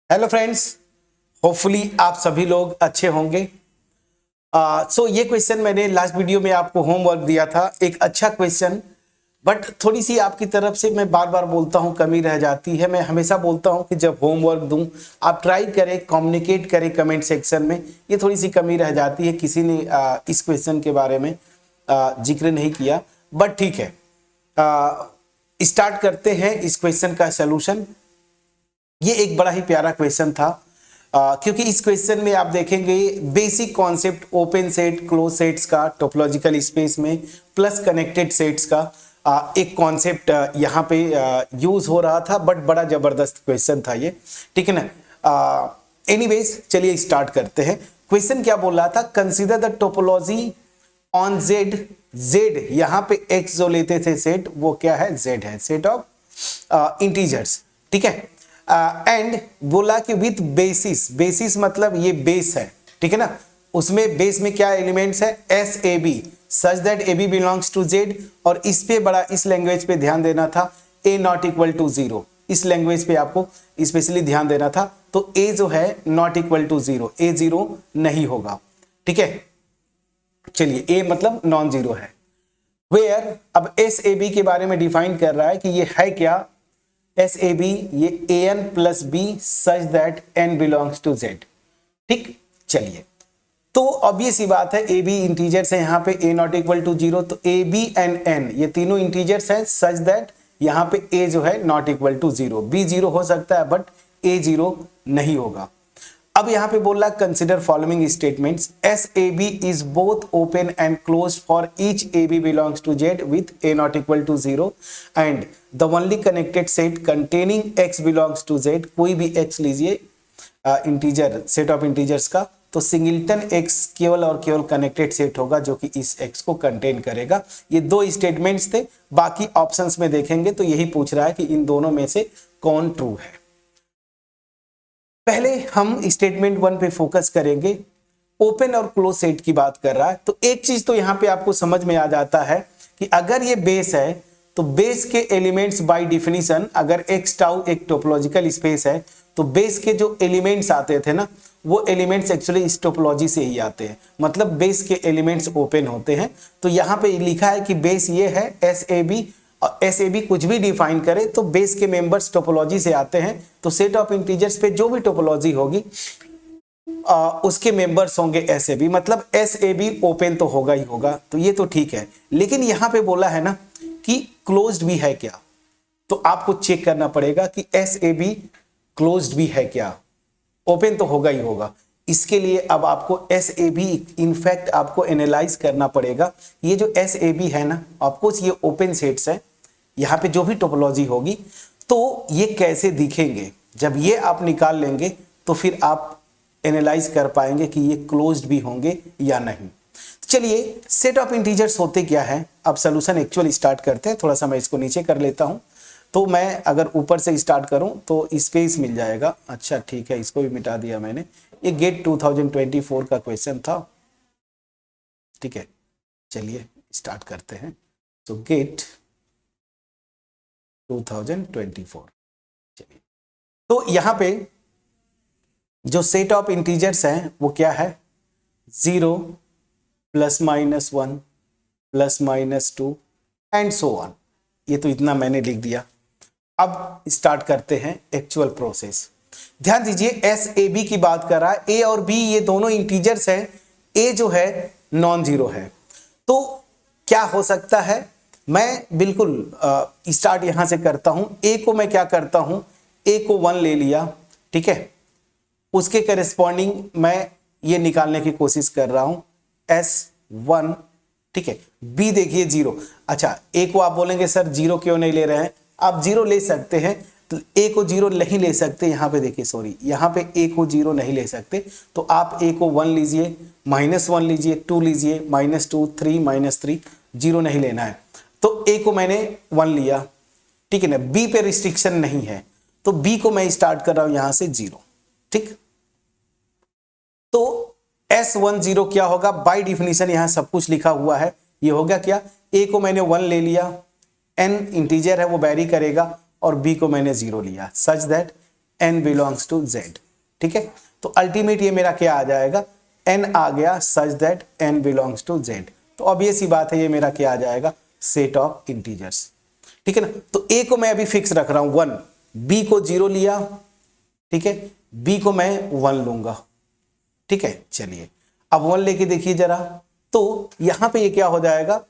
Hello friends, hopefully आप सभी लोग अच्छे होंगे। ये क्वेश्चन मैंने लास्ट वीडियो में आपको होमवर्क दिया था, एक अच्छा क्वेश्चन, बट थोड़ी सी आपकी तरफ से मैं बार बार बोलता हूं कमी रह जाती है। मैं हमेशा बोलता हूं कि जब होमवर्क दूं आप ट्राई करें, कम्युनिकेट करें कमेंट सेक्शन में। ये थोड़ी सी कमी रह जाती है, किसी ने इस क्वेश्चन के बारे में जिक्र नहीं किया, बट ठीक है। स्टार्ट करते हैं इस क्वेश्चन का सोल्यूशन। ये एक बड़ा ही प्यारा क्वेश्चन था, क्योंकि इस क्वेश्चन में आप देखेंगे basic concept open set close sets का टोपोलॉजिकल स्पेस में प्लस कनेक्टेड सेट्स का एक कॉन्सेप्ट यहाँ पे यूज हो रहा था, बट बड़ा जबरदस्त क्वेश्चन था ये, ठीक है ना। एनीवेज चलिए स्टार्ट करते हैं। क्वेश्चन क्या बोल रहा था, consider the topology on Z. Z यहाँ पे एक्स जो लेते थे सेट, वो क्या है, जेड है, सेट ऑफ इंटीजर्स, ठीक है। एंड बोला कि विथ बेसिस, बेसिस मतलब ये बेस है, ठीक है ना। उसमें बेस में क्या एलिमेंट्स है, S A b, such that a b belongs to Z. और इस पे बड़ा, इस लैंग्वेज पे ध्यान देना था, ए नॉट इक्वल टू जीरो, इस लैंग्वेज पे आपको स्पेशली ध्यान देना था। तो ए जो है not equal to zero, a zero नहीं होगा, ठीक है। चलिए ए मतलब नॉन जीरो है। वेयर, अब एस ए बी के बारे में डिफाइन कर रहा है कि ये है क्या, एस ए बी, ये A N plus B such that N belongs to Z, ठीक। चलिए, तो ऑब्वियस सी बात है, ए बी इंटीजर्स है यहाँ पे, ए नॉट इक्वल टू जीरो, तो ए बी एंड एन ये तीनों इंटीजर्स हैं सच दैट यहाँ पे ए जो है not equal to zero. B zero हो सकता है बट ए जीरो नहीं होगा। अब यहां पे बोल रहा consider following statements, S A b is both open and close for each a b belongs to Z with a not equal to zero and the only connected set containing x belongs to Z. कोई भी x लीजिए integer, set of integers का, तो singleton x केवल और केवल connected set होगा जो कि इस एक्स को कंटेन करेगा। ये दो स्टेटमेंट्स थे, बाकी ऑप्शंस में देखेंगे तो यही पूछ रहा है कि इन दोनों में से कौन ट्रू है। पहले हम स्टेटमेंट वन पे फोकस करेंगे, ओपन और क्लोज सेट की बात कर रहा है। तो एक चीज तो यहां पे आपको समझ में आ जाता है कि अगर ये बेस है तो बेस के एलिमेंट्स बाय डिफिनीशन, अगर एक्स टाउ एक टोपोलॉजिकल स्पेस है तो बेस के जो एलिमेंट्स आते थे ना, वो एलिमेंट्स एक्चुअली इस टोपोलॉजी से ही आते हैं, मतलब बेस के एलिमेंट्स ओपन होते हैं। तो यहां पे लिखा है कि बेस ये है एस ए बी, एस ए बी कुछ भी डिफाइन करे तो बेस के मेंबर्स टोपोलॉजी से आते हैं। तो सेट ऑफ इंटीजर्स पे जो भी टोपोलॉजी होगी उसके मेंबर्स होंगे एस ए बी, मतलब एस ए बी ओपन तो होगा ही होगा। तो ये तो ठीक है, लेकिन यहां पे बोला है ना कि क्लोज्ड भी है क्या, तो आपको चेक करना पड़ेगा कि एस ए बी क्लोज्ड भी है क्या, ओपन तो होगा ही होगा। इसके लिए अब आपको एस ए बी इनफैक्ट आपको एनालाइज करना पड़ेगा। ये जो एस ए बी है ना, ऑफकोर्स ये ओपन सेट्स है, यहाँ पे जो भी टोपोलॉजी होगी तो ये कैसे दिखेंगे, जब ये आप निकाल लेंगे तो फिर आप एनालाइज कर पाएंगे कि ये क्लोज्ड भी होंगे या नहीं। चलिए, सेट ऑफ इंटीजर्स होते क्या है, अब सोल्यूशन एक्चुअली स्टार्ट करते हैं। थोड़ा सा मैं इसको नीचे कर लेता हूं, तो मैं अगर ऊपर से स्टार्ट करूं तो स्पेस मिल जाएगा। अच्छा ठीक है, इसको भी मिटा दिया मैंने। ये गेट 2024 का क्वेश्चन था, ठीक है। चलिए स्टार्ट करते हैं। तो गेट 2024, चलिए, तो यहां पे जो सेट ऑफ इंटीजर्स हैं वो क्या है, 0 plus minus 1 plus minus 2 and so on. ये तो इतना मैंने लिख दिया। अब स्टार्ट करते हैं एक्चुअल प्रोसेस। ध्यान दीजिए, एस ए बी की बात कर रहा है, ए और बी ये दोनों इंटीजर्स हैं, ए जो है नॉन जीरो है। तो क्या हो सकता है, मैं बिल्कुल स्टार्ट यहां से करता हूं। ए को मैं क्या करता हूं, ए को 1 ले लिया, ठीक है। उसके करेस्पॉन्डिंग मैं ये निकालने की कोशिश कर रहा हूं S1, ठीक है। बी देखिए 0। अच्छा, ए को आप बोलेंगे सर 0 क्यों नहीं ले रहे हैं, आप 0 ले सकते हैं, तो ए को 0 नहीं ले सकते। यहां पे देखिए, सॉरी, यहां पे ए को 0 नहीं ले सकते, तो आप ए को 1 लीजिए, -1 लीजिए, 2 लीजिए, -2, 3, -3, 0 नहीं लेना है। तो ए को मैंने 1 लिया, ठीक है ना। बी पे रिस्ट्रिक्शन नहीं है, तो बी को मैं स्टार्ट कर रहा हूं यहां से 0, ठीक। तो S10 क्या होगा, बाय डिफिनीशन यहां सब कुछ लिखा हुआ है, ये हो गया क्या, ए को मैंने 1 ले लिया, n इंटीजर है वो वैरी करेगा, और बी को मैंने 0 लिया, such that n belongs to z। ठीक है, तो अल्टीमेट ये मेरा क्या आ जाएगा, n आ गया such that n belongs to z। तो ऑब्वियस सी बात है ये मेरा क्या आ जाएगा, सेट ऑफ इंटीजर्स। ठीक है ना, तो a को मैं अभी फिक्स रख रहा हूं 1, b को 0 लिया, ठीक है, b को मैं 1 लूंगा। ठीक है, चलिए अब 1 लेके देखिए जरा, तो यहां पे ये क्या हो जाएगा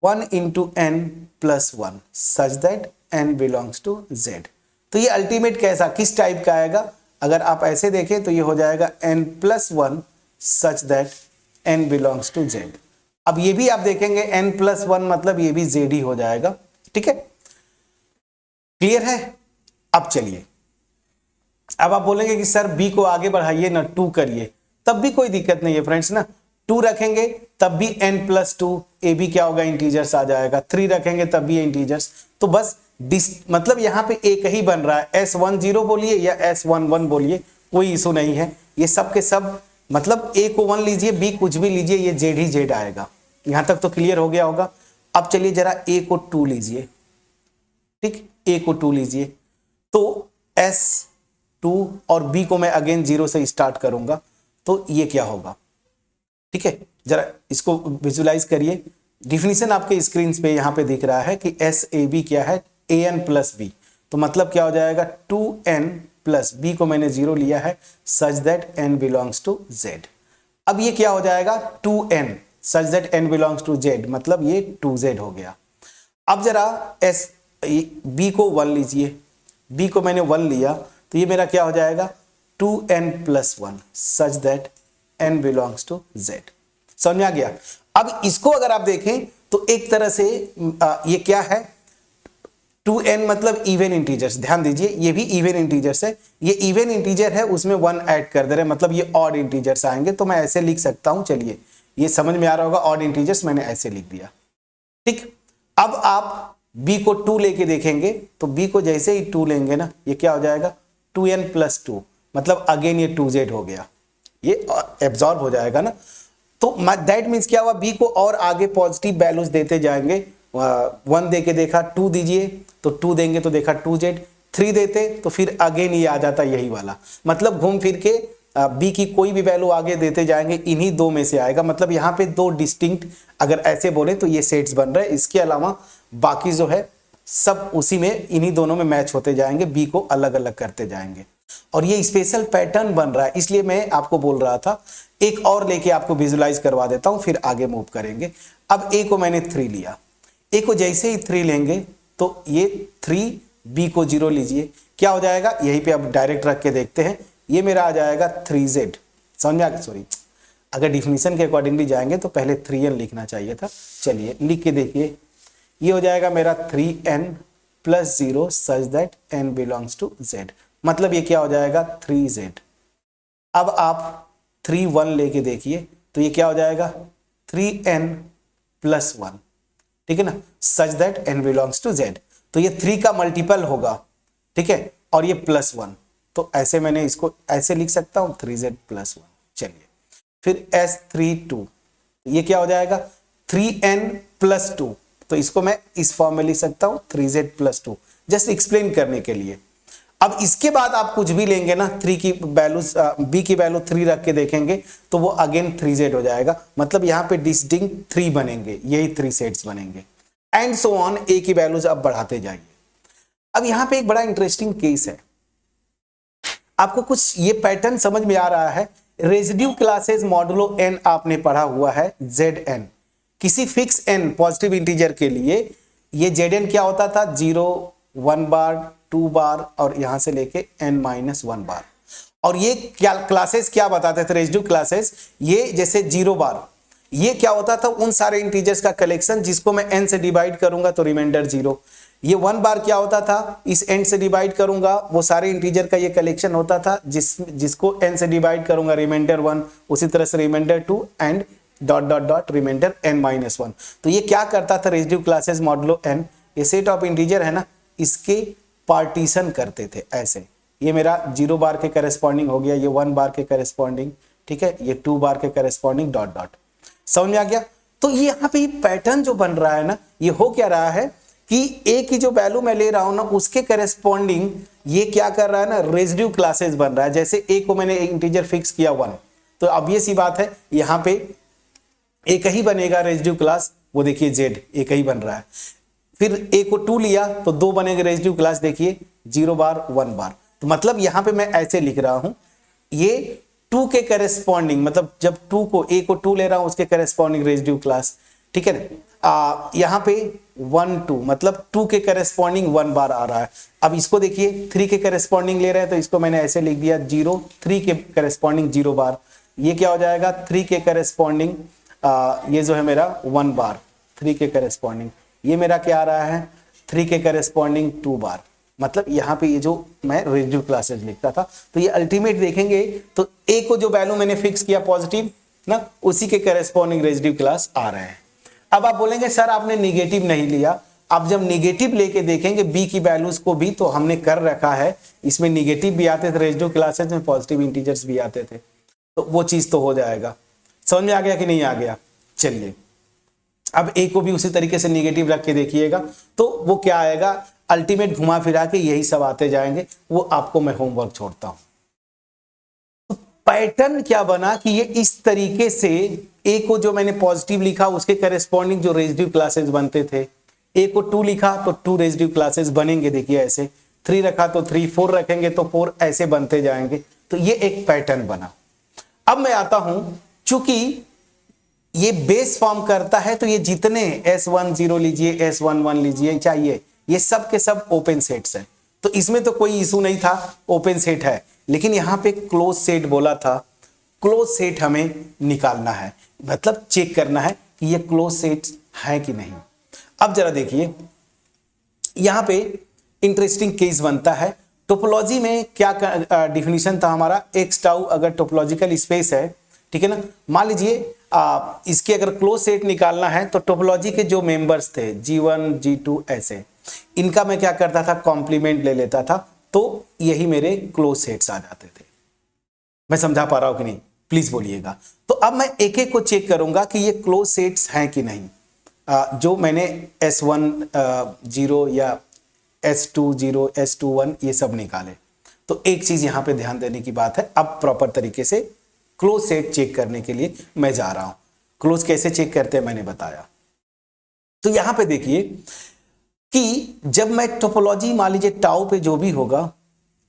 1 into n plus 1 such that n belongs to z। तो ये अल्टीमेट कैसा, किस टाइप का आएगा, अगर आप ऐसे देखें तो ये हो जाएगा n plus 1 such that n belongs to z। अब ये भी आप देखेंगे n प्लस 1 मतलब ये भी z ही हो जाएगा। ठीक है, क्लियर है। अब चलिए, अब आप बोलेंगे कि सर b को आगे बढ़ाइए ना, 2 करिए, तब भी कोई दिक्कत नहीं है फ्रेंड्स ना, 2 रखेंगे तब भी n प्लस 2, ए भी क्या होगा इंटीजर्स आ जाएगा, 3 रखेंगे तब भी इंटीजर्स। तो बस मतलब यहाँ पे एक ही बन रहा है, S10 बोलिए या S11 बोलिए, कोई इशू नहीं है, ये सब के सब मतलब a को 1 लीजिए, b कुछ भी लीजिए, ये z ही z आएगा। यहां तक तो क्लियर हो गया होगा। अब चलिए जरा a को 2 लीजिए, ठीक, a को 2 लीजिए, तो S2 और b को मैं अगेन 0 से स्टार्ट करूंगा, तो ये क्या होगा। ठीक है, जरा इसको विजुलाइज करिए, डिफिनीशन आपके स्क्रीन पे यहां पे दिख रहा है कि SAB क्या है, an प्लस बी, तो मतलब क्या हो जाएगा 2n प्लस बी को मैंने 0 लिया है such that n belongs to z। अब ये क्या हो जाएगा 2n such that n belongs to z, मतलब ये 2z हो गया। अब जरा b को 1 लीजिए, b को मैंने 1 लिया, तो ये मेरा क्या हो जाएगा 2n plus 1 such that n belongs to z। समझ में आ गया। अब इसको अगर आप देखें तो एक तरह से ये क्या है 2n मतलब इवन इंटीजर्स, ध्यान दीजिए ये भी इवन इंटीजर्स है, ये इवन इंटीजर है उसमें 1 ऐड कर दे रहे, मतलब ये ऑड इंटीजर्स आएंगे, तो मैं ऐसे लिख सकता हूं। चलिए ये समझ में आ रहा होगा, ऑड इंटीजर्स मैंने ऐसे लिख दिया। ठीक, अब आप b को 2 लेके देखेंगे, तो b को जैसे ही 2 लेंगे ना, ये क्या हो जाएगा 2n प्लस 2, मतलब अगेन ये 2z हो गया, ये एब्जॉर्ब हो जाएगा ना। तो दैट मीन्स क्या हुआ, b को और आगे पॉजिटिव वैल्यूज देते जाएंगे। 1 दे के देखा, 2 दीजिए तो 2 देंगे तो देखा 2z, 3 देते तो फिर अगेन ये आ जाता यही वाला, मतलब घूम फिर के b की कोई भी वैल्यू आगे देते जाएंगे, इन्हीं दो में से आएगा। मतलब यहाँ पे 2 डिस्टिंक्ट अगर ऐसे बोले तो ये सेट्स बन रहे हैं, इसके अलावा बाकी जो है सब उसी में इन्हीं दोनों में मैच होते जाएंगे, b को अलग अलग करते जाएंगे, और ये स्पेशल पैटर्न बन रहा है। इसलिए मैं आपको बोल रहा था एक और लेके आपको विजुलाइज करवा देता हूं, फिर आगे मूव करेंगे। अब a को मैंने 3 लिया, a को जैसे ही 3 लेंगे तो ये 3, b को 0 लीजिए, क्या हो जाएगा, यहीं पे अब डायरेक्ट रख के देखते हैं, ये मेरा आ जाएगा 3z। समझ में आ गया, सॉरी अगर डिफिनीशन के अकॉर्डिंगली जाएंगे तो पहले 3n लिखना चाहिए था। चलिए लिख के देखिए, ये हो जाएगा मेरा 3n plus 0 such that n belongs to z, मतलब ये क्या हो जाएगा 3z। अब आप 3 1 लेके देखिए, तो ये क्या हो जाएगा 3n प्लस 1, ठीक है ना, such that n belongs to z। तो ये 3 का मल्टीपल होगा, ठीक है, और ये प्लस 1, तो ऐसे मैंने इसको ऐसे लिख सकता हूं 3z प्लस 1। चलिए फिर S32, ये क्या हो जाएगा 3n प्लस 2, तो इसको मैं इस फॉर्म में लिख सकता हूं 3z प्लस 2, जस्ट एक्सप्लेन करने के लिए। अब इसके बाद आप कुछ भी लेंगे ना, 3 की वैल्यू b की वैल्यू 3 रख के देखेंगे तो वो अगेन 3z हो जाएगा, मतलब यहाँ पे डिस्टिंक्ट 3 बनेंगे, यही 3 सेट्स बनेंगे, एंड सो ऑन, a की वैल्यूज अब बढ़ाते जाइए। अब यहाँ पे एक बड़ा इंटरेस्टिंग केस है, आपको कुछ ये पैटर्न समझ में आ रहा है। रेजिड्यू क्लासेस मॉडुलो n आपने पढ़ा हुआ है, zn किसी फिक्स n पॉजिटिव इंटीजर के लिए ये zn क्या होता था 0 1 बार 2 बार और यहां से लेके n-1 बार, और ये क्या क्लासेस क्या बताते थे रेजिड्यू क्लासेस, ये जैसे 0 बार ये क्या होता था उन सारे इंटीजर्स का कलेक्शन जिसको मैं n से डिवाइड करूंगा तो रिमाइंडर 0। ये 1 बार क्या होता था, इस n से डिवाइड करूंगा वो सारे इंटीजर का ये कलेक्शन होता था जिसको n से डिवाइड करूंगा रिमाइंडर 1, उसी तरह से remainder 2 and dot dot dot remainder n-1। तो ये क्या करता था रेजिड्यू क्लासेस मॉडुलो n, ये सेट ऑफ इंटीजर है ना, इसके पार्टीशन करते थे ऐसे, ये मेरा 0 बार के करेस्पॉन्डिंग हो गया, ये 1 बार के करेस्पॉन्डिंग, ठीक है, ये 2 बार के करेस्पॉन्डिंग डॉट डॉट। समझ में आ गया। तो ये यहाँ पे पैटर्न जो बन रहा है ना, ये हो क्या रहा है कि ए की जो वैल्यू मैं ले रहा हूं ना उसके करेस्पॉन्डिंग ये क्या कर रहा है ना, रेजिड्यू क्लासेस बन रहा है। जैसे ए को मैंने इंटीजर फिक्स किया 1, तो अब ये सी बात है यहां पे एक ही बनेगा रेजिड्यू क्लास, वो देखिए जेड एक ही बन रहा है। फिर ए को 2 लिया तो 2 बनेगा रेजिड्यू क्लास, देखिए 0 बार 1 बार। तो मतलब यहां पे मैं ऐसे लिख रहा हूं, ये 2 के करेस्पॉन्डिंग, मतलब जब 2 को ए को 2 ले रहा हूं उसके करेस्पॉन्डिंग रेजिड्यू क्लास, ठीक है ना। यहां पे 1 2 मतलब 2 के करेस्पॉन्डिंग 1 बार आ रहा है। अब इसको देखिए 3 के करेस्पॉन्डिंग ले रहे हैं तो इसको मैंने ऐसे लिख दिया 0 3 के करेस्पॉन्डिंग 0 बार। ये क्या हो जाएगा 3 के करेस्पॉन्डिंग ये जो है मेरा 1 बार 3 के करेस्पॉन्डिंग, ये मेरा क्या आ रहा है 3 के करेस्पॉन्डिंग 2 बार। मतलब यहाँ पे ये जो मैं रेजिड्यू क्लासेस लिखता था, तो ये अल्टीमेट देखेंगे तो ए को जो वैल्यू मैंने फिक्स किया पॉजिटिव ना, उसी के करेस्पॉन्डिंग रेजिड्यू क्लास आ रहे हैं। अब आप बोलेंगे सर आपने निगेटिव नहीं लिया। अब जब निगेटिव लेके देखेंगे बी की वैल्यूज को भी, तो हमने कर रखा है, इसमें निगेटिव भी आते थे रेजिड्यू क्लासेस में, पॉजिटिव इंटीजर्स भी आते थे, तो वो चीज तो हो जाएगा। समझ में आ गया कि नहीं आ गया? चलिए अब ए को भी उसी तरीके से निगेटिव रख के देखिएगा, तो वो क्या आएगा, अल्टीमेट घुमा फिरा के यही सब आते जाएंगे। वो आपको मैं होमवर्क छोड़ता हूं। तो पैटर्न क्या बना कि ये इस तरीके से ए को जो मैंने पॉजिटिव लिखा उसके करेस्पॉन्डिंग जो रेजिड्यू क्लासेस बनते थे, ए को 2 लिखा तो 2 रेजिड्यू क्लासेस बनेंगे, देखिए ऐसे 3 रखा तो 3, 4 रखेंगे तो 4, ऐसे बनते जाएंगे। तो ये एक पैटर्न बना। अब मैं आता हूं, चूंकि ये बेस फॉर्म करता है तो ये जितने S10 लीजिए S11 लीजिए चाहिए, ये सब के सब ओपन सेट्स हैं, तो इसमें तो कोई इशू नहीं था, ओपन सेट है। लेकिन यहां पे क्लोज सेट बोला था, क्लोज सेट हमें निकालना है, मतलब चेक करना है कि ये क्लोज सेट्स हैं कि नहीं। अब जरा देखिए यहां पे इंटरेस्टिंग केस बनता है। टोपोलॉजी में क्या डिफिनीशन था हमारा, एक्स टाउ अगर टोपोलॉजिकल स्पेस है, ठीक है ना, मान लीजिए इसके अगर क्लोज सेट निकालना है तो टोपोलॉजी के जो मेंबर्स थे G1 G2 ऐसे, इनका मैं क्या करता था, कॉम्प्लीमेंट ले लेता था, तो यही मेरे क्लोज सेट्स आ जाते थे। मैं समझा पा रहा हूं कि नहीं, प्लीज बोलिएगा। तो अब मैं एक एक को चेक करूंगा कि ये क्लोज सेट्स हैं कि नहीं। जो मैंने S10 या S20 S21 ये सब निकाले, तो एक चीज यहां पे ध्यान देने की बात है। अब प्रॉपर तरीके से क्लोज सेट चेक करने के लिए मैं जा रहा हूं। क्लोज कैसे चेक करते हैं मैंने बताया। तो यहां पे देखिए कि जब मैं टोपोलॉजी मान लीजिए टाउ पे जो भी होगा,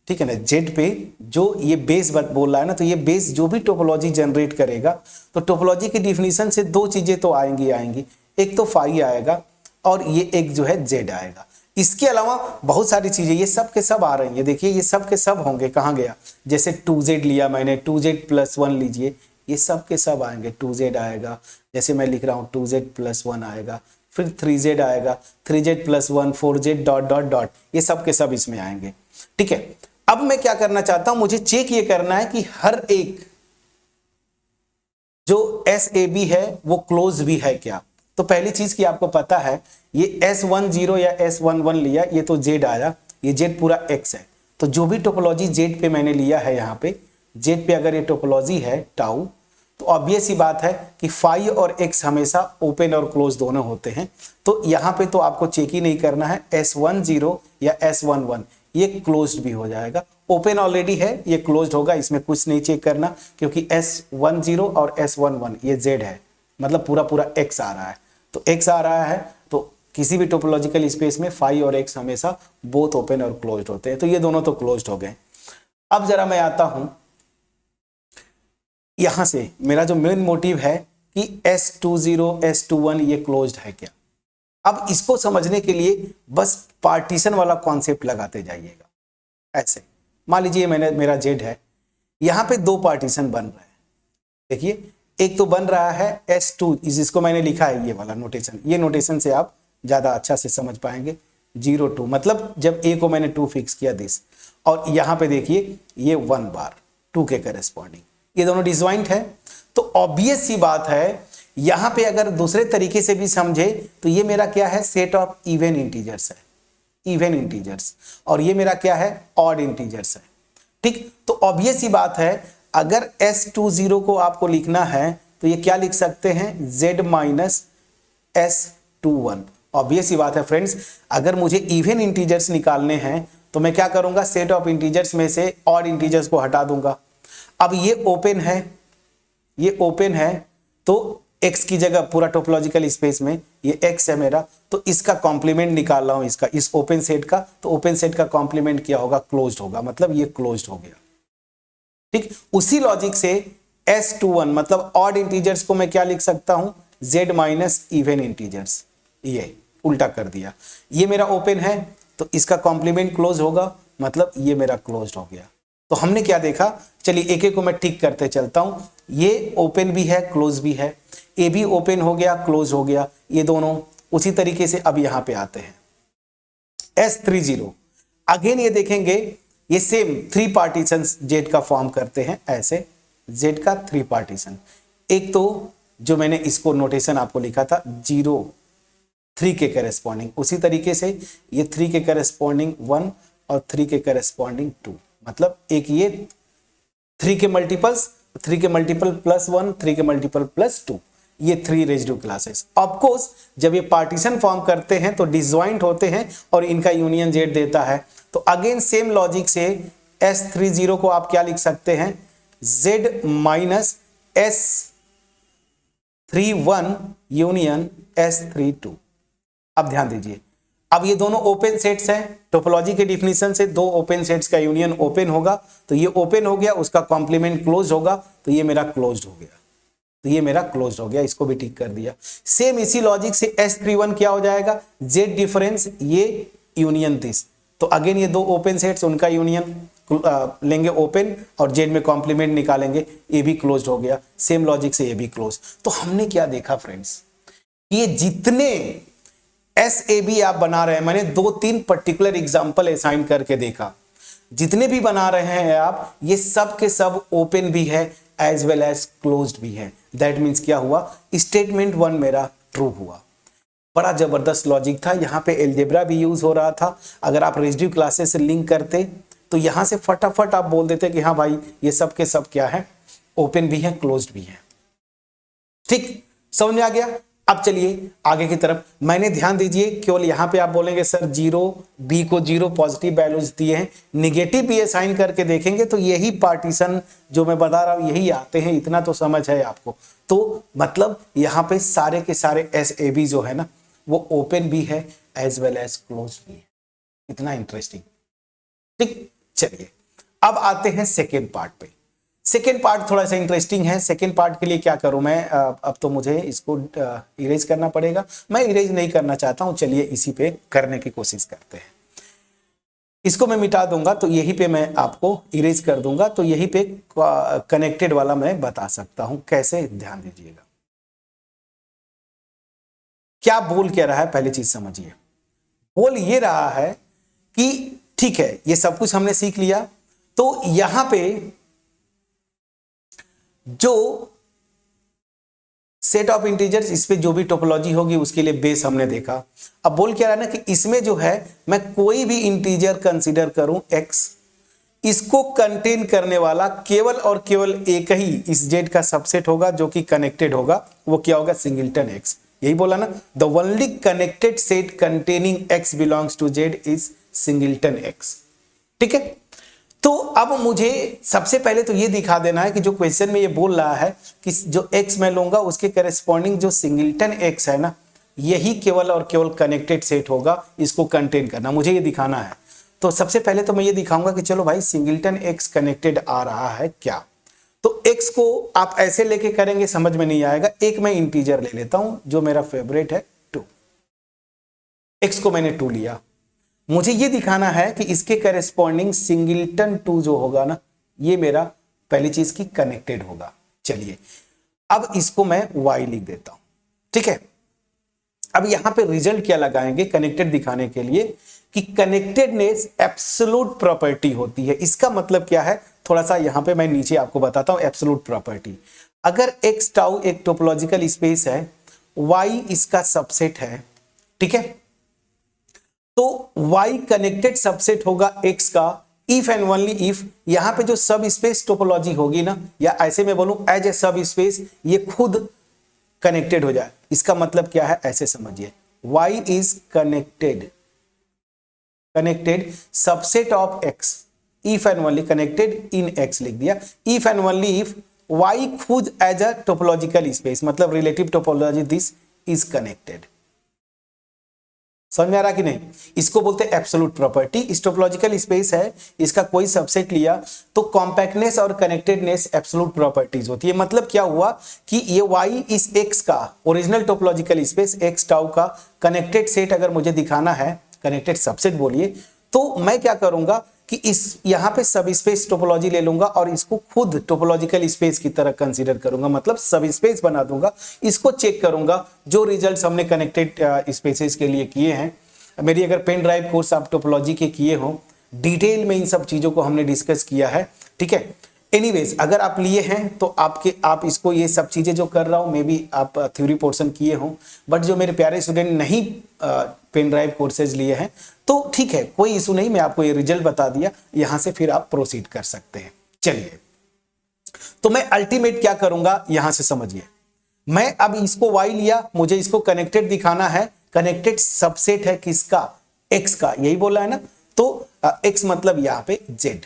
ठीक है ना, जेड पे जो ये बेस बोल रहा है ना, तो ये बेस जो भी टोपोलॉजी जनरेट करेगा, तो टोपोलॉजी की डिफिनीशन से 2 चीजें तो आएंगी, एक तो फाई आएगा और ये एक जो है जेड आएगा। इसके अलावा बहुत सारी चीजें ये सब के सब आ रही है। देखिए ये सब के सब होंगे, कहाँ गया, जैसे 2z लिया मैंने, 2z+1 लीजिए, ये सब के सब आएंगे, 2z आएगा, जैसे मैं लिख रहा हूँ 2z+1 आएगा, फिर 3z आएगा, 3z+1 4z dot dot dot, ये सब के सब इसमें आएंगे, ठीक है। अब मैं क्या करना चाहता हूं, मुझे चेक ये करना है कि हर एक जो SAB है वो क्लोज भी है क्या। तो पहली चीज की आपको पता है, ये S10 या S11 लिया, ये तो Z आया, ये Z पूरा X है, तो जो भी टोपोलॉजी Z पे मैंने लिया है, यहाँ पे Z पे अगर ये टोपोलॉजी है टाउ, तो ऑब्वियस ही बात है कि फाई और X हमेशा ओपन और क्लोज दोनों होते हैं। तो यहाँ पे तो आपको चेक ही नहीं करना है, S10 या S11 ये क्लोज्ड भी हो जाएगा, ओपन ऑलरेडी है, ये क्लोज्ड होगा, इसमें कुछ नहीं चेक करना, क्योंकि S10 और S11 ये Z है, मतलब पूरा पूरा X आ रहा है। तो X आ रहा है तो किसी भी टोपोलॉजिकल स्पेस में फाई और X हमेशा बोथ ओपन और क्लोज्ड होते हैं, तो ये दोनों तो क्लोज्ड हो गए। अब जरा मैं आता हूं, यहां से मेरा जो मेन मोटिव है कि S20 S21 ये क्लोज्ड है क्या। अब इसको समझने के लिए बस पार्टीशन वाला कॉन्सेप्ट लगाते जाइएगा। ऐसे मान लीजिए मेरा Z है, यहां पे 2 पार्टीशन बन रहे हैं, देखिए एक तो बन रहा है S2, जिसको मैंने लिखा है ये वाला नोटेशन, ये नोटेशन से आप ज्यादा अच्छा से समझ पाएंगे, 0 2 मतलब जब A को मैंने 2 फिक्स किया दिस, और यहां पे देखिए ये 1 बार 2 के करेस्पॉन्डिंग, ये दोनों डिसजॉइंट है। तो ऑब्वियस सी बात है, यहां पे अगर दूसरे तरीके से भी समझे तो ये मेरा क्या है, सेट ऑफ इवन इंटीजर्स है, इवन इंटीजर्स, और ये मेरा क्या है, ऑड इंटीजर्स है, ठीक। तो ऑब्वियस सी बात है, अगर S20 को आपको लिखना है तो ये क्या लिख सकते हैं, Z - S21, ऑब्वियस ही बात है फ्रेंड्स, अगर मुझे इवन इंटीजर्स निकालने हैं तो मैं क्या करूंगा, सेट ऑफ इंटीजर्स में से ऑड इंटीजर्स को हटा दूंगा। अब ये ओपन है, ये ओपन है, तो x की जगह पूरा टोपोलॉजिकल स्पेस में ये x है मेरा, तो इसका कॉम्प्लीमेंट निकाल रहा हूं, इसका, इस ओपन सेट का, तो ओपन सेट का कॉम्प्लीमेंट क्या होगा, क्लोज्ड होगा, मतलब ये क्लोज्ड हो गया। ठीक, उसी लॉजिक से S21 मतलब ऑड इंटीजर्स को मैं क्या लिख सकता हूं, z माइनस इवन इंटीजर्स, ये उल्टा कर दिया। ये मेरा ओपन है तो इसका कॉम्प्लीमेंट क्लोज होगा, मतलब ये मेरा क्लोज्ड हो गया। तो हमने क्या देखा, चलिए एक एक को मैं टिक करते चलता हूं। ये ओपन भी है, क्लोज भी है, ए भी ओपन हो गया, क्लोज हो गया, ये दोनों। उसी तरीके से अब यहां पे आते हैं S30, अगेन ये देखेंगे ये सेम 3 पार्टीशन जेड का फॉर्म करते हैं, ऐसे जेड का 3 पार्टीशन। एक तो जो मैंने इसको नोटेशन आपको लिखा था 0 3 के करेस्पॉन्डिंग, उसी तरीके से ये 3 के करेस्पॉन्डिंग 1 और 3 के करेस्पॉन्डिंग 2, मतलब एक ये 3 के मल्टीपल्स, 3 के मल्टीपल प्लस 1, 3 के मल्टीपल प्लस 2, ये 3 रेजिड्यू क्लासेस। ऑफ कोर्स जब ये पार्टीशन फॉर्म करते हैं तो डिसजॉइंट होते हैं और इनका यूनियन जेड देता है। तो अगेन सेम लॉजिक से S30 को आप क्या लिख सकते हैं, Z minus S31 union S32। अब ध्यान दीजिए, अब ये दोनों ओपन सेट्स हैं, टोपोलॉजी के डिफिनीशन से 2 ओपन सेट्स का यूनियन ओपन होगा, तो ये ओपन हो गया, उसका कॉम्प्लीमेंट क्लोज होगा, तो ये मेरा क्लोज्ड हो गया, तो ये मेरा क्लोज्ड हो गया, इसको भी टिक कर दिया। सेम इसी लॉजिक से S31 क्या हो जाएगा, Z डिफरेंस ये यूनियन दिस, तो अगेन ये 2 ओपन सेट्स, उनका यूनियन लेंगे ओपन और जेड में कॉम्प्लीमेंट निकालेंगे, ये भी क्लोज्ड हो गया। सेम लॉजिक से ये भी क्लोज। तो हमने क्या देखा फ्रेंड्स, ये जितने SAB आप बना रहे हैं, मैंने 2-3 पर्टिकुलर एग्जांपल असाइन करके देखा, जितने भी बना रहे हैं आप, ये सब के सब ओपन भी है एज वेल एज क्लोज्ड भी है। दैट मीन्स क्या हुआ, स्टेटमेंट 1 मेरा ट्रू हुआ। बड़ा जबरदस्त लॉजिक था, यहाँ पे एल्जेब्रा भी यूज हो रहा था। अगर आप रेजिड्यू क्लासेस से लिंक करते तो यहां से फटाफट आप बोल देते कि हाँ भाई ये सब के सब क्या है, ओपन भी है, क्लोज्ड भी है। ठीक, समझ में आ गया। अब चलिए आगे की तरफ, मैंने ध्यान दीजिए, केवल यहां पे आप बोलेंगे सर 0 बी को 0 पॉजिटिव वैल्यूज दिए हैं, निगेटिव भी असाइन करके देखेंगे तो यही पार्टीशन जो मैं बता रहा हूं यही आते हैं, इतना तो समझ है आपको। तो मतलब यहां पे सारे के सारे SAB जो है ना वो ओपन भी है एज वेल एज क्लोज भी है। इतना इंटरेस्टिंग। ठीक, चलिए अब आते हैं सेकेंड पार्ट पे। सेकेंड पार्ट थोड़ा सा इंटरेस्टिंग है। सेकेंड पार्ट के लिए क्या करूं मैं, अब तो मुझे इसको इरेज करना पड़ेगा। मैं इरेज नहीं करना चाहता हूं, चलिए इसी पे करने की कोशिश करते हैं। इसको मैं मिटा दूंगा तो यही पे मैं आपको इरेज कर दूंगा, तो यही पे कनेक्टेड वाला मैं बता सकता हूं कैसे, ध्यान दीजिएगा। क्या बोल क्या रहा है, पहली चीज समझिए। बोल ये रहा है कि ठीक है ये सब कुछ हमने सीख लिया, तो यहां पे जो सेट ऑफ इंटीजर्स, इस पे जो भी टोपोलॉजी होगी उसके लिए बेस हमने देखा। अब बोल क्या रहा है ना कि इसमें जो है मैं कोई भी इंटीजर कंसीडर करूं x, इसको कंटेन करने वाला केवल और केवल एक ही इस जेड का सबसेट होगा जो कि कनेक्टेड होगा, वो क्या होगा, सिंगलटन x। यही बोला ना, the only connected set containing x belongs to z is singleton x। ठीक है, तो अब मुझे सबसे पहले तो ये दिखा देना है कि जो क्वेश्चन में ये बोल रहा है कि जो x मैं लूंगा उसके करेस्पॉन्डिंग जो सिंगलटन x है ना, यही केवल और केवल कनेक्टेड सेट होगा, इसको कंटेन करना, मुझे ये दिखाना है। तो सबसे पहले तो मैं ये दिखाऊंगा कि चलो भाई सिंगलटन x कनेक्टेड आ रहा है क्या। तो x को आप ऐसे लेके करेंगे समझ में नहीं आएगा। एक मैं इंटीजर ले लेता हूं जो मेरा फेवरेट है 2, x को मैंने 2 लिया। मुझे ये दिखाना है कि इसके करेस्पॉन्डिंग सिंगलटन 2 जो होगा ना, ये मेरा पहली चीज की कनेक्टेड होगा। चलिए अब इसको मैं y लिख देता हूं। ठीक है, अब यहां पे रिजल्ट क्या लगाएंगे कनेक्टेड दिखाने के लिए कि कनेक्टेडनेस एब्सोल्यूट प्रॉपर्टी होती है। इसका मतलब क्या है, थोड़ा सा यहां पे मैं नीचे आपको बताता हूं एब्सोल्यूट प्रॉपर्टी। अगर x टाउ एक टोपोलॉजिकल स्पेस है, y इसका सबसेट है, ठीक है, तो y कनेक्टेड सबसेट होगा x का इफ एंड ओनली इफ यहां पे जो सब स्पेस टोपोलॉजी होगी ना, या ऐसे में बोलूं एज ए सब स्पेस, ये खुद कनेक्टेड हो जाए। इसका मतलब क्या है, ऐसे समझिए y is connected subset of x if and only connected in x लिख दिया, if and only if y खुद एज अ टोपोलॉजिकल स्पेस, मतलब relative topology this is connected. समझ में आ रहा कि नहीं? इसको बोलते हैं एब्सोल्यूट प्रॉपर्टी। इस टोपोलॉजिकल स्पेस है, इसका कोई सबसेट लिया तो कॉम्पैक्टनेस और कनेक्टेडनेस एब्सोल्यूट प्रॉपर्टीज होती है। मतलब क्या हुआ कि ये y इस x का original topological space x tau का कनेक्टेड सेट अगर मुझे दिखाना है, कनेक्टेड सबसेट बोलिए, तो मैं क्या करूंगा कि इस यहां पे सब स्पेस टोपोलॉजी ले लूंगा और इसको खुद टोपोलॉजिकल स्पेस की तरह कंसीडर करूंगा, मतलब सब स्पेस बना दूंगा। इसको चेक करूंगा जो रिजल्ट्स हमने कनेक्टेड स्पेसेस के लिए किए हैं। मेरी अगर पेन ड्राइव कोर्स आप टोपोलॉजी के किए हो, डिटेल में इन सब चीजों को हमने डिस्कस किया है, ठीक है। एनीवेज अगर आप लिए हैं तो आप इसको ये सब चीजें जो कर रहा हूं मे बी आप थ्योरी पोर्शन किए हो, बट जो मेरे प्यारे स्टूडेंट नहीं पेन ड्राइव कोर्सेज लिए हैं तो ठीक है, कोई इशू नहीं, मैं आपको ये रिजल्ट बता दिया, यहां से फिर आप प्रोसीड कर सकते हैं। चलिए, तो मैं अल्टीमेट क्या करूंगा यहां से समझिए। मैं अब इसको y लिया, मुझे इसको कनेक्टेड दिखाना है, कनेक्टेड सबसेट है किसका? x का, यही बोला है ना। तो x मतलब यहाँ पे z,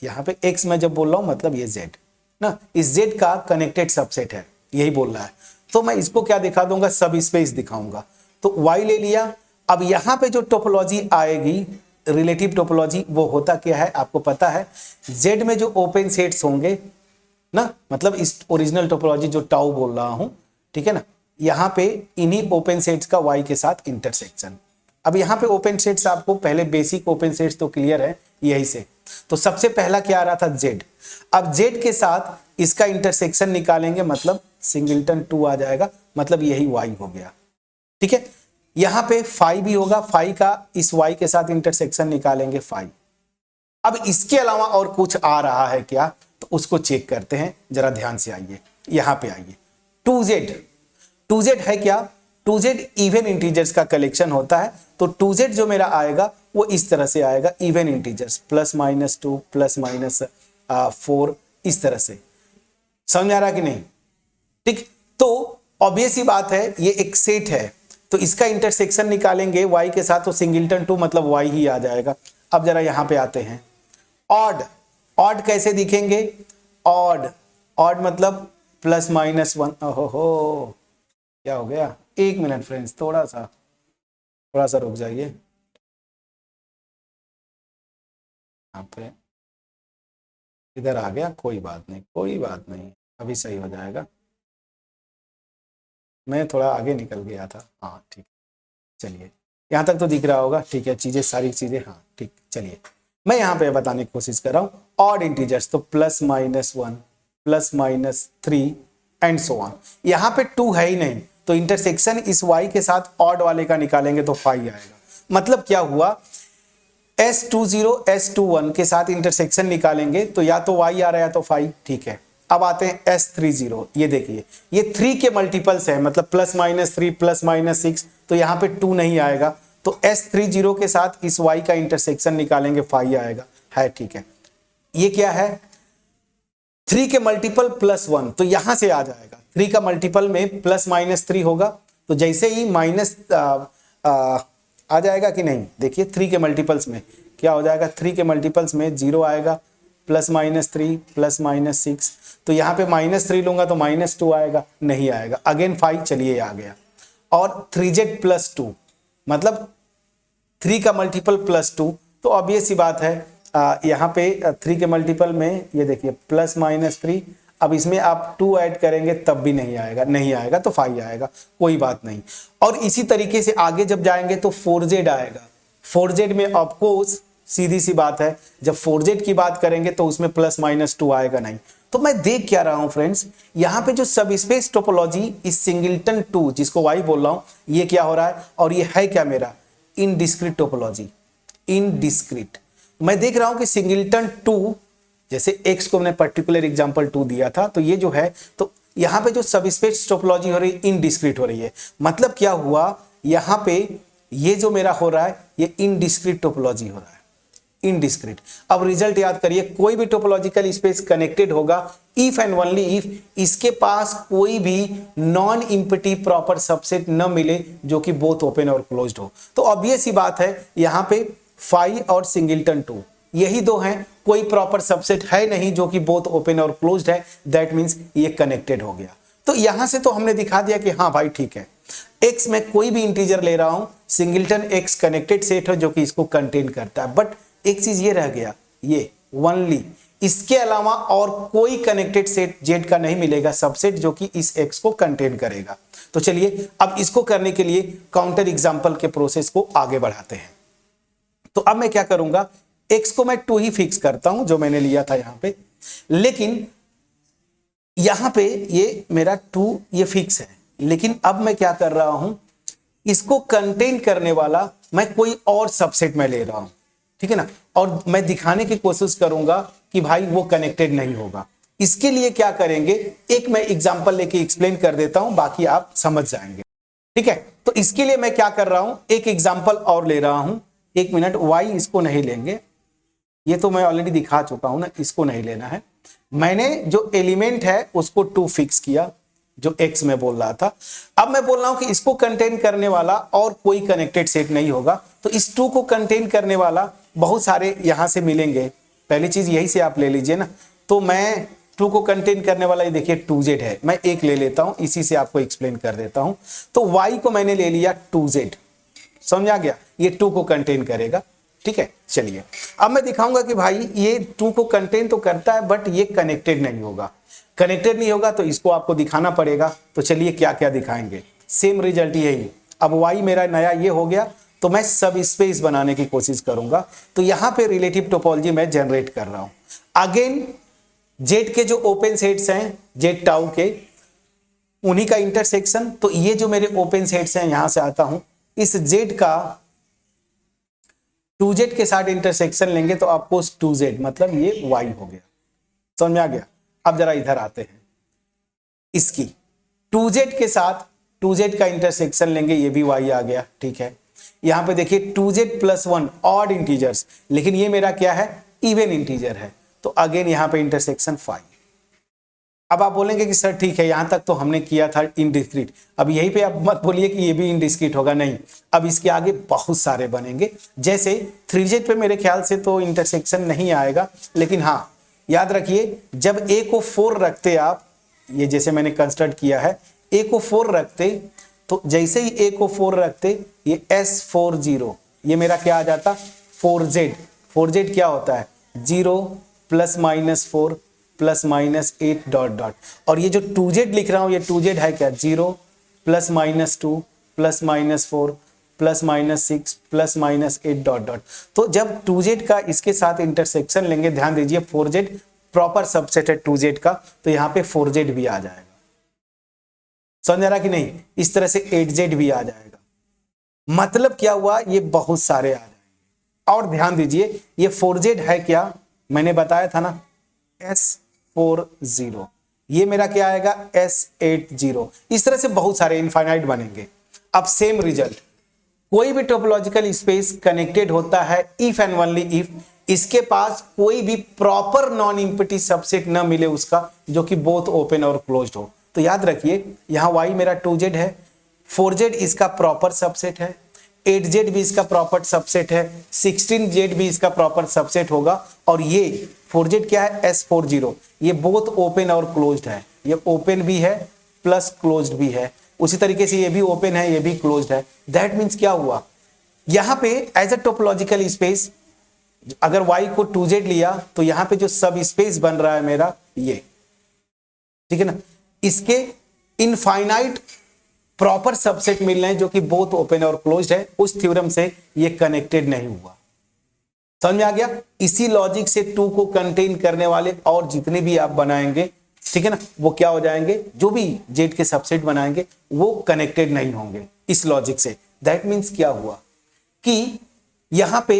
यहाँ पे x मैं जब बोल रहा हूं मतलब ये z ना, इस z का कनेक्टेड सबसेट है, यही बोल रहा है। तो मैं इसको क्या दिखा दूंगा? सब स्पेस दिखाऊंगा। तो y ले लिया। अब यहां पे जो टोपोलॉजी आएगी, रिलेटिव टोपोलॉजी, वो होता क्या है आपको पता है? z में जो ओपन सेट्स होंगे ना, मतलब इस ओरिजिनल टोपोलॉजी जो टाउ बोल रहा हूं, ठीक है ना, यहां पे इन्हीं ओपन सेट्स का y के साथ इंटरसेक्शन। अब यहां पे ओपन सेट्स आपको पहले बेसिक ओपन सेट्स तो क्लियर है यही से। तो सबसे पहला क्या आ रहा था? z। अब z के साथ इसका इंटरसेक्शन निकालेंगे, मतलब सिंगलटन 2 आ जाएगा, मतलब यही y हो गया, ठीक है। यहां पे फाई भी होगा, फाई का इस y के साथ इंटरसेक्शन निकालेंगे फाई। अब इसके अलावा और कुछ आ रहा है क्या? तो उसको चेक करते हैं, जरा ध्यान से आइए, यहां पे आइए। 2z है क्या? 2z इवन इंटीजर्स का कलेक्शन होता है। तो 2z जो मेरा आएगा वो इस तरह से आएगा, इवन इंटीजर्स, +-2 +-4, इस तरह से। समझ आ रहा कि नहीं? ठीक, तो ऑब्वियस ही बात है, ये एक सेट है, तो इसका इंटरसेक्शन निकालेंगे y के साथ, तो सिंगलटन 2 मतलब y ही आ जाएगा। अब जरा यहां पे आते हैं, ऑड कैसे दिखेंगे? ऑड मतलब +-1। ओहो, क्या हो गया? एक मिनट फ्रेंड्स, थोड़ा सा रुक जाइए। यहाँ पे इधर आ गया, कोई बात नहीं, अभी सही हो जाएगा। मैं थोड़ा आगे निकल गया था, हाँ ठीक, चलिए यहाँ तक तो दिख रहा होगा, ठीक है, सारी चीजें, हाँ ठीक। चलिए मैं यहाँ पे बताने की कोशिश कर रहा हूँ। ऑड इंटीजर्स तो +-1 +-3 एंड सो ऑन। यहाँ पे 2 है ही नहीं, तो इंटरसेक्शन इस y के साथ ऑड वाले का निकालेंगे तो 5 आएगा। मतलब क्या हुआ? S20 S21 के साथ इंटरसेक्शन निकालेंगे तो या तो y आ रहा है तो 5, ठीक है। अब आते हैं S30, ये देखिए, ये 3 के मल्टीपल्स है, मतलब +-3 +-6, तो यहाँ पे 2 नहीं आएगा। तो S30 के साथ इस y का इंटरसेक्शन निकालेंगे 5 आएगा, है ठीक है। ये क्या है? 3 के मल्टीपल +1, तो यहां से आ जाएगा। 3 का मल्टीपल में +-3 होगा, तो जैसे ही माइनस आ जाएगा कि नहीं, देखिए 3 के मल्टीपल्स में क्या हो जाएगा? 3 के मल्टीपल्स में 0 आएगा, +-3 +-6, तो यहाँ पे -3 लूंगा तो -2 आएगा, नहीं आएगा। अगेन 5, चलिए आ गया। और 3z +2 मतलब 3 का मल्टीपल +2, तो ऑब्वियस सी बात है, यहाँ पे 3 के मल्टीपल में ये देखिए +-3, अब इसमें आप 2 ऐड करेंगे तब भी नहीं आएगा तो 5 आएगा, कोई बात नहीं। और इसी तरीके से आगे जब जाएंगे तो 4z आएगा। 4z में ऑफकोर्स सीधी सी बात है, जब 4z की बात करेंगे तो उसमें +-2 आएगा नहीं। तो मैं देख क्या रहा हूं फ्रेंड्स, यहाँ पे जो सब स्पेस टोपोलॉजी इस सिंगलटन 2 जिसको y बोल रहा हूं, ये क्या हो रहा है? और ये है क्या मेरा? Indiscrete topology, indiscrete. मैं देख रहा हूं कि सिंगलटन 2, जैसे x को मैंने पर्टिकुलर एग्जांपल 2 दिया था, तो ये जो है, तो यहाँ पे जो सब स्पेस टोपोलॉजी हो रही है इनडिस्क्रीट हो रही है। मतलब क्या हुआ? यहाँ पे ये जो मेरा हो रहा है ये इनडिस्क्रीट टोपोलॉजी हो रहा है। इनडिस्क्रीट। अब रिजल्ट याद करिए, कोई भी टोपोलॉजिकल स्पेस कनेक्टेड होगा इफ एंड ओनली इफ इसके पास कोई भी नॉन इम्पटी प्रॉपर सबसेट न मिले जो कि बोथ ओपन और क्लोज्ड हो। तो ऑब्वियस ही बात है, यहाँ पे फाई और सिंगलटन 2 यही दो हैं, कोई प्रॉपर सबसेट है नहीं जो कि बोथ ओपन और क्लोज्ड है, दैट मींस ये कनेक्टेड हो गया। तो यहां से तो हमने दिखा दिया कि हाँ भाई ठीक है, x में कोई भी इंटीजर ले रहा हूं, सिंगलटन x कनेक्टेड सेट है जो कि इसको कंटेन करता है। बट एक चीज ये रह गया, ये ओनली इसके अलावा और कोई कनेक्टेड सेट z का नहीं मिलेगा सबसेट जो कि इस x को कंटेन करेगा। तो चलिए अब इसको करने के लिए काउंटर एग्जांपल के प्रोसेस को आगे बढ़ाते हैं। तो अब मैं क्या करूंगा, x को मैं 2 ही फिक्स करता हूं जो मैंने लिया था यहां पे, लेकिन यहां पे ये मेरा 2 ये फिक्स है, लेकिन अब मैं क्या कर रहा हूं, इसको कंटेन करने वाला मैं कोई और सबसेट में ले रहा हूं, ठीक है ना, और मैं दिखाने की कोशिश करूंगा कि भाई वो कनेक्टेड नहीं होगा। इसके लिए क्या करेंगे, एक मैं एग्जांपल लेके एक्सप्लेन कर देता हूं, बाकी आप समझ जाएंगे, ठीक है। तो इसके लिए मैं क्या कर रहा हूं, एक एग्जांपल और ले रहा हूं, एक मिनट, y इसको नहीं लेंगे, ये तो मैं ऑलरेडी दिखा चुका हूं ना, इसको नहीं लेना है। मैंने जो एलिमेंट है उसको 2 फिक्स किया जो x में बोल रहा था। अब मैं बोल रहा हूं कि इसको कंटेन करने वाला और कोई कनेक्टेड सेट नहीं होगा, तो इस 2 को कंटेन करने वाला बहुत सारे यहां से मिलेंगे। पहली चीज यही से आप ले लीजिए ना, तो मैं 2 को कंटेन करने वाला ये देखिए 2z है, मैं एक ले लेता हूं, इसी से आपको एक्सप्लेन कर देता हूं। तो y को मैंने ले लिया 2z, समझ आ गया, ये 2 को कंटेन करेगा, ठीक है। चलिए अब मैं दिखाऊंगा कि भाई ये 2 को कंटेन तो करता है बट ये कनेक्टेड नहीं होगा। कनेक्टेड नहीं होगा तो इसको आपको दिखाना पड़ेगा। तो चलिए क्या क्या दिखाएंगे, सेम रिजल्ट यही। अब y मेरा नया ये हो गया, तो मैं सब स्पेस बनाने की कोशिश करूंगा। तो यहां पे रिलेटिव टोपोलॉजी मैं जनरेट कर रहा हूं। अगेन z के जो ओपन सेट्स हैं, z टाउ के, उन्हीं का इंटरसेक्शन। तो ये जो मेरे ओपन सेट्स हैं, यहां से आता हूं, इस z का 2z के साथ इंटरसेक्शन लेंगे तो आपको 2z मतलब ये y हो गया, समझ में आ गया। अब जरा इधर आते हैं, इसकी 2z के साथ 2z का इंटरसेक्शन लेंगे, ये भी y आ गया, ठीक है। यहां पे देखिए 2z+1 ऑड इंटीजर्स, लेकिन ये मेरा क्या है, इवन इंटीजर है, तो अगेन यहां पे इंटरसेक्शन 5। अब आप बोलेंगे कि सर ठीक है, यहां तक तो हमने किया था इनडिस्क्रीट, अब यहीं पे आप मत बोलिए कि ये भी इनडिस्क्रीट होगा, नहीं, अब इसके आगे बहुत सारे बनेंगे। जैसे 3z पे मेरे ख्याल से तो इंटरसेक्शन नहीं आएगा, लेकिन हाँ याद रखिए जब a को 4 रखते आप, ये जैसे मैंने कंस्ट्रक्ट किया है, a को 4 रखते, तो जैसे ही a को 4 रखते ये S40, ये मेरा क्या आ जाता, 4z। 4z क्या होता है, 0 ± 4 ± 8 डॉट डॉट, और ये जो 2z लिख रहा हूं, ये 2z है क्या, 0 ± 2 ± 4 ± 6 ± 8 डॉट डॉट। तो जब 2z का इसके साथ इंटरसेक्शन लेंगे, ध्यान दीजिए 4z प्रॉपर सबसेट है 2z का, तो यहाँ पे 4z भी आ जाएगा, समझ आ रहा कि नहीं। इस तरह से 8z भी आ जाएगा, मतलब क्या हुआ, ये बहुत सारे आ जाएंगे। और ध्यान दीजिए ये 4z है क्या, मैंने बताया था ना S40, ये मेरा क्या आएगा S80, इस तरह से बहुत सारे इनफाइनाइट बनेंगे। अब सेम रिजल्ट, कोई भी टोपोलॉजिकल स्पेस कनेक्टेड होता है इफ एंड ओनली इफ इसके पास कोई भी प्रॉपर नॉन इम्पटी सबसेट न मिले उसका, जो कि बोथ ओपन और क्लोज्ड हो। तो याद रखिए यहां y मेरा 2z है, 4z इसका प्रॉपर सबसेट है, 8z भी इसका प्रॉपर सबसेट है, 16z भी इसका प्रॉपर सबसेट होगा, और ये 4z क्या है, S40, ये बोथ ओपन और क्लोज्ड है, ये ओपन भी है प्लस क्लोज्ड भी है। उसी तरीके से ये भी ओपन है, ये भी क्लोज्ड है। दैट मीन्स क्या हुआ, यहां पे एज अ टोपोलॉजिकल स्पेस अगर y को 2z लिया तो यहां पे जो सब स्पेस बन रहा है मेरा ये, ठीक है ना, इसके इनफाइनाइट प्रॉपर सबसेट मिल रहे हैं जो कि बोथ ओपन और क्लोज्ड है। उस थ्योरम से ये कनेक्टेड नहीं हुआ, समझ में आ गया। इसी लॉजिक से 2 को कंटेन करने वाले और जितने भी आप बनाएंगे, ठीक है ना, वो क्या हो जाएंगे, जो भी z के सबसेट बनाएंगे वो कनेक्टेड नहीं होंगे इस लॉजिक से। दैट मीन्स क्या हुआ कि यहां पे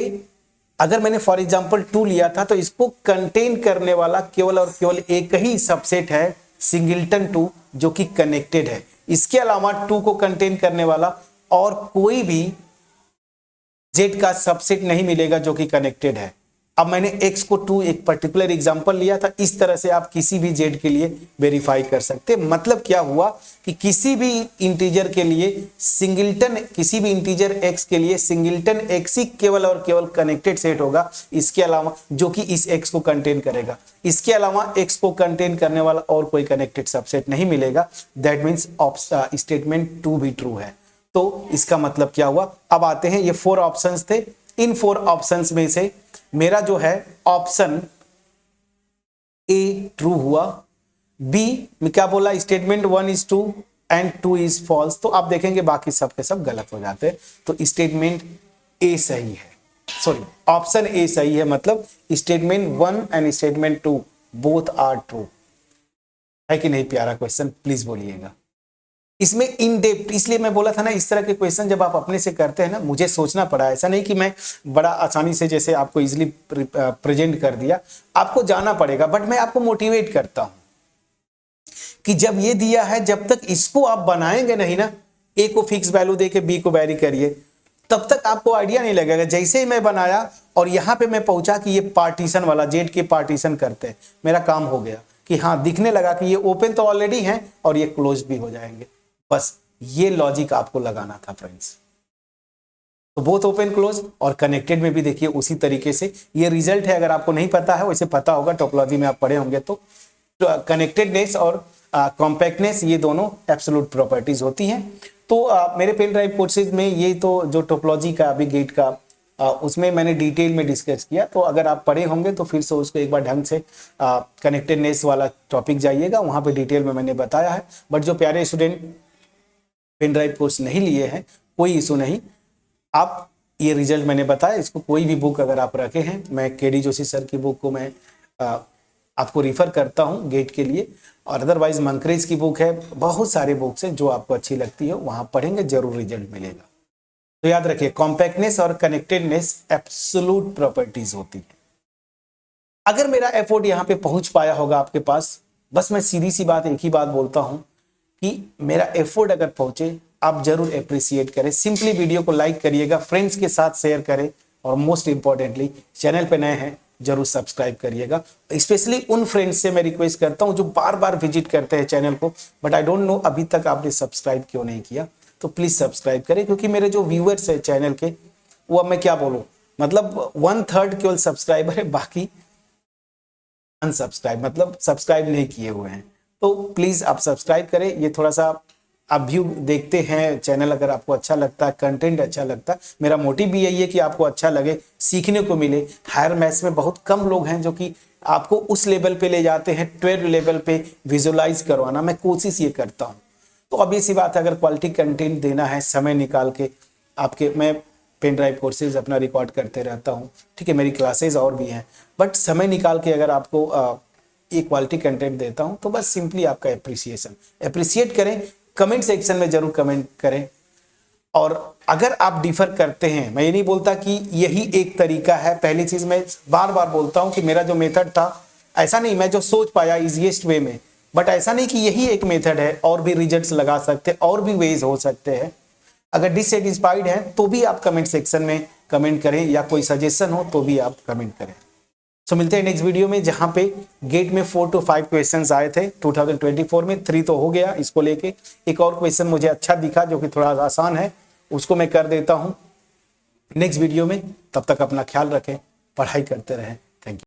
अगर मैंने फॉर एग्जांपल 2 लिया था तो इसको कंटेन करने वाला केवल और केवल एक ही सबसेट है, सिंगलटन 2, जो कि कनेक्टेड है। इसके अलावा 2 को कंटेन करने वाला और कोई भी z का सबसेट नहीं मिलेगा जो कि कनेक्टेड है। अब मैंने x को 2 एक पर्टिकुलर एग्जांपल लिया था, इस तरह से आप किसी भी z के लिए वेरीफाई कर सकते हैं। मतलब क्या हुआ कि किसी भी इंटीजर के लिए सिंगलटन, किसी भी इंटीजर x के लिए सिंगलटन x ही केवल और केवल कनेक्टेड सेट होगा, इसके अलावा जो कि इस x को कंटेन करेगा, इसके अलावा x को कंटेन करने वाला और कोई कनेक्टेड सबसेट नहीं मिलेगा। दैट मीन्स स्टेटमेंट 2 भी ट्रू है। तो इसका मतलब क्या हुआ, अब आते हैं, ये 4 ऑप्शंस थे, इन 4 ऑप्शंस में से मेरा जो है ऑप्शन ए ट्रू हुआ, बी में क्या बोला, statement 1 is true and 2 is false. तो आप देखेंगे बाकी सब के सब गलत हो जाते हैं। तो स्टेटमेंट ए सही है, सॉरी ऑप्शन ए सही है, मतलब statement 1 and statement 2 both are true. है कि नहीं प्यारा क्वेश्चन, प्लीज बोलिएगा। इसमें इन डेप्थ, इसलिए मैं बोला था ना, इस तरह के क्वेश्चन जब आप अपने से करते हैं ना, मुझे सोचना पड़ा, ऐसा नहीं कि मैं बड़ा आसानी से जैसे आपको इजीली प्रेजेंट कर दिया, आपको जाना पड़ेगा। बट मैं आपको मोटिवेट करता हूं कि जब ये दिया है, जब तक इसको आप बनाएंगे नहीं ना, ए को फिक्स वैल्यू देके बी को वेरी करिए, तब तक आपको आइडिया नहीं लगेगा। जैसे ही मैं बनाया और यहां पे मैं पहुंचा कि ये पार्टीशन वाला जेड के पार्टीशन करते हैं, मेरा काम हो गया कि हाँ, दिखने लगा कि ये ओपन तो ऑलरेडी है और ये क्लोज भी हो जाएंगे। बस ये लॉजिक आपको लगाना था फ्रेंड्स। तो बोथ ओपन क्लोज और कनेक्टेड में भी देखिए उसी तरीके से ये रिजल्ट है। अगर आपको नहीं पता है, वैसे पता होगा, टोपोलॉजी में आप पढ़े होंगे, तो कनेक्टेडनेस और कॉम्पैक्टनेस ये दोनों एब्सोल्यूट प्रॉपर्टीज होती हैं। तो मेरे पेन ड्राइव कोर्सेज में ये तो जो टोपोलॉजी का अभी गेट का उसमें मैंने डिटेल में डिस्कस किया। तो अगर आप पढ़े होंगे तो फिर से उसको एक बार ढंग से कनेक्टेडनेस वाला टॉपिक जाइएगा, वहां पे डिटेल में मैंने बताया है। बट जो प्यारे स्टूडेंट पेन ड्राइव कोर्स नहीं लिए हैं, कोई इशू नहीं, आप ये रिजल्ट मैंने बताया, इसको कोई भी बुक अगर आप रखे हैं, मैं केडी जोशी सर की बुक को मैं आपको रिफर करता हूं गेट के लिए, और अदरवाइज मंकरेज की बुक है, बहुत सारे बुक्स हैं जो आपको अच्छी लगती है, वहां पढ़ेंगे जरूर रिजल्ट मिलेगा। तो याद रखिए, कॉम्पैक्टनेस और कनेक्टेडनेस एब्सोल्यूट प्रॉपर्टीज होती है। अगर मेरा एफर्ट यहां पे पहुंच पाया होगा आपके पास, बस मैं सीधी सी बात, एक ही बात बोलता हूं कि मेरा एफर्ट अगर पहुंचे, आप जरूर अप्रिशिएट करें। सिंपली वीडियो को लाइक करिएगा, फ्रेंड्स के साथ शेयर करें, और मोस्ट इंपॉर्टेंटली चैनल पे नए हैं जरूर सब्सक्राइब करिएगा। स्पेशली उन फ्रेंड्स से मैं रिक्वेस्ट करता हूं जो बार बार विजिट करते हैं चैनल को, बट आई डोंट नो अभी तक आपने सब्सक्राइब क्यों नहीं किया। तो प्लीज सब्सक्राइब करें, क्योंकि मेरे जो व्यूअर्स है चैनल के, वो अब मैं क्या बोलूं, मतलब 1/3 केवल सब्सक्राइबर है, बाकी अनसब्सक्राइब, मतलब सब्सक्राइब नहीं किए हुए हैं। तो प्लीज आप सब्सक्राइब करें। ये थोड़ा सा आप व्यू देखते हैं चैनल, अगर आपको अच्छा लगता है, कंटेंट अच्छा लगता है, मेरा मोटिव भी यही है कि आपको अच्छा लगे, सीखने को मिले। हायर मैथ्स में बहुत कम लोग हैं जो कि आपको उस लेवल पे ले जाते हैं, 12 लेवल पे विजुअलाइज करवाना, मैं कोशिश ये करता हूँ। तो अब ये सी बात है, अगर क्वालिटी कंटेंट देना है, समय निकाल के आपके, मैं पेन ड्राइव कोर्सेज अपना रिकॉर्ड करते रहता हूँ, ठीक है, मेरी क्लासेज और भी हैं, बट समय निकाल के अगर आपको ये क्वालिटी कंटेंट देता हूँ, तो बस सिंपली आपका अप्रिशिएट करें, कमेंट सेक्शन में जरूर कमेंट करें। और अगर आप डिफर करते हैं, मैं ये नहीं बोलता कि यही एक तरीका है, पहली चीज मैं बार बार बोलता हूं कि मेरा जो मेथड था, ऐसा नहीं, मैं जो सोच पाया इजीएस्ट वे में, बट ऐसा नहीं कि यही एक मेथड है, और भी रिजल्ट्स लगा सकते हैं, और भी वेज हो सकते हैं। अगर डिससेटिस्फाइड है तो भी आप कमेंट सेक्शन में कमेंट करें, या कोई सजेशन हो तो भी आप कमेंट करें। तो मिलते हैं नेक्स्ट वीडियो में, जहां पे गेट में 4 to 5 क्वेश्चंस आए थे 2024 में, 3 तो हो गया इसको लेके। एक और क्वेश्चन मुझे अच्छा दिखा जो कि थोड़ा आसान है, उसको मैं कर देता हूं नेक्स्ट वीडियो में। तब तक अपना ख्याल रखें, पढ़ाई करते रहें। Thank you.